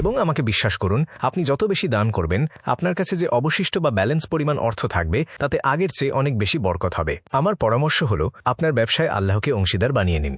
এবং আমাকে বিশ্বাস করুন, আপনি যত বেশি দান করবেন, আপনার কাছে যে অবশিষ্ট বা ব্যালেন্স পরিমাণ অর্থ থাকবে তাতে আগের চেয়ে অনেক বেশি বরকত হবে। আমার পরামর্শ হল, আপনার ব্যবসায় আল্লাহকে অংশীদার বানিয়ে নিন।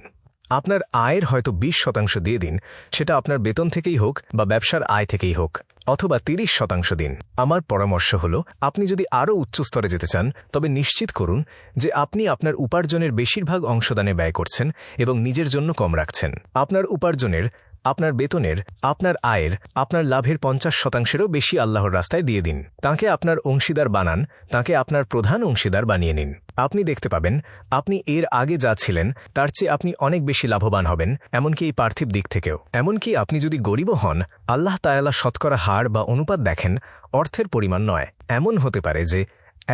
আপনার আয়ের হয়তো 20% দিয়ে দিন, সেটা আপনার বেতন থেকেই হোক বা ব্যবসার আয় থেকেই হোক, অথবা 30% দিন। আমার পরামর্শ হল, আপনি যদি আরও উচ্চ স্তরে যেতে চান তবে নিশ্চিত করুন যে আপনি আপনার উপার্জনের বেশিরভাগ অংশদানে ব্যয় করছেন এবং নিজের জন্য কম রাখছেন। আপনার উপার্জনের, আপনার বেতনের, আপনার আয়ের, আপনার লাভের 50%-এরও বেশি আল্লাহর রাস্তায় দিয়ে দিন। তাকে আপনার অংশীদার বানান, তাকে আপনার প্রধান অংশীদার বানিয়ে নিন। আপনি দেখতে পাবেন আপনি এর আগে যা ছিলেন তার চেয়ে আপনি অনেক বেশি লাভবান হবেন, এমনকি এই পার্থিব দিক থেকেও। এমনকি আপনি যদি গরিবও হন, আল্লাহ তাআলা শতকরা হার বা অনুপাত দেখেন, অর্থের পরিমাণ নয়। এমন হতে পারে যে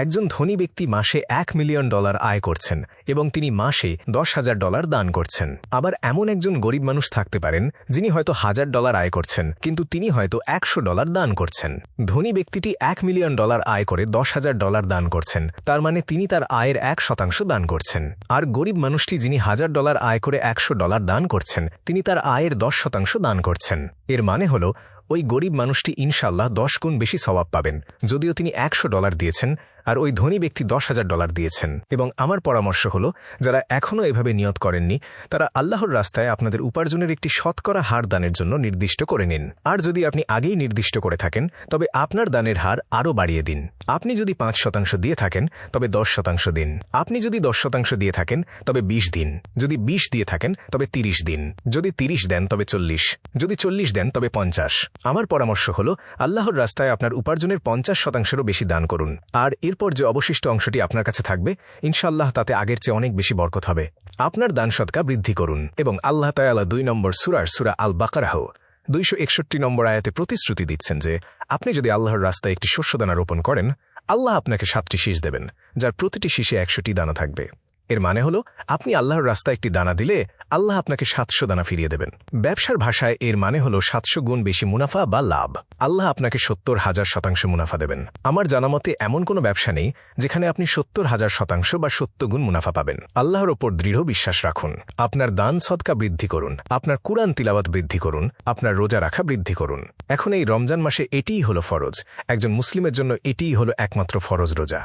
একজন ধনী ব্যক্তি মাসে $1 মিলিয়ন আয় করছেন এবং তিনি মাসে $10,000 দান করছেন। আবার এমন একজন গরিব মানুষ থাকতে পারেন যিনি হয়তো $1,000 আয় করছেন, কিন্তু তিনি হয়তো $100 দান করছেন। ধনী ব্যক্তিটি $1 মিলিয়ন আয় করে $10,000 দান করছেন, তার মানে তিনি তার আয়ের 1% দান করছেন। আর গরিব মানুষটি যিনি $1,000 আয় করে $100 দান করছেন, তিনি তার আয়ের 10% দান করছেন। এর মানে হল, ওই গরিব মানুষটি ইনশাল্লাহ 10 গুণ বেশি সওয়াব পাবেন, যদিও তিনি $100 দিয়েছেন আর ওই ধনী ব্যক্তি $10,000 দিয়েছেন। এবং আমার পরামর্শ হল, যারা এখনও এভাবে নিয়ত করেননি তারা আল্লাহর রাস্তায় আপনাদের উপার্জনের একটি শতকরা হার দানের জন্য নির্দিষ্ট করে নিন। আর যদি আপনি আগেই নির্দিষ্ট করে থাকেন তবে আপনার দানের হার আরও বাড়িয়ে দিন। আপনি যদি 5% দিয়ে থাকেন তবে 10% দিন। আপনি যদি 10% দিয়ে থাকেন তবে 20 দিন। যদি 20 দিয়ে থাকেন তবে 30 দিন। যদি 30 দেন তবে 40। যদি 40 দেন তবে 50। আমার পরামর্শ হল, আল্লাহর রাস্তায় আপনার উপার্জনের 50%-এরও বেশি দান করুন। আর এরপর যে অবশিষ্ট অংশটি আপনার কাছে থাকবে, ইনশাআল্লাহ তাতে আগের চেয়ে অনেক বেশি বরকত হবে। আপনার দান সদকা বৃদ্ধি করুন। এবং আল্লাহ তাআলা 2 নম্বর সূরা আল বাকারাহ 261 নম্বর আয়াতে প্রতিশ্রুতি দিচ্ছেন যে আপনি যদি আল্লাহর রাস্তায় একটি শস্যদানা রোপণ করেন, আল্লাহ আপনাকে 7টি শীষ দেবেন, যার প্রতিটি শীষে 100টি দানা থাকবে। এর মানে হল, আপনি আল্লাহর রাস্তায় একটি দানা দিলে আল্লাহ আপনাকে 700 দানা ফিরিয়ে দেবেন। ব্যবসার ভাষায় এর মানে হল 700 গুণ বেশি মুনাফা বা লাভ। আল্লাহ আপনাকে 70,000% মুনাফা দেবেন। আমার জানামতে এমন কোনো ব্যবসা নেই যেখানে আপনি 70,000% বা 70 গুণ মুনাফা পাবেন। আল্লাহর ওপর দৃঢ় বিশ্বাস রাখুন। আপনার দান সদকা বৃদ্ধি করুন, আপনার কুরআন তিলাওয়াত বৃদ্ধি করুন, আপনার রোজা রাখা বৃদ্ধি করুন। এখন এই রমজান মাসে এটিই হলো ফরজ। একজন মুসলিমের জন্য এটিই হলো একমাত্র ফরজ রোজা।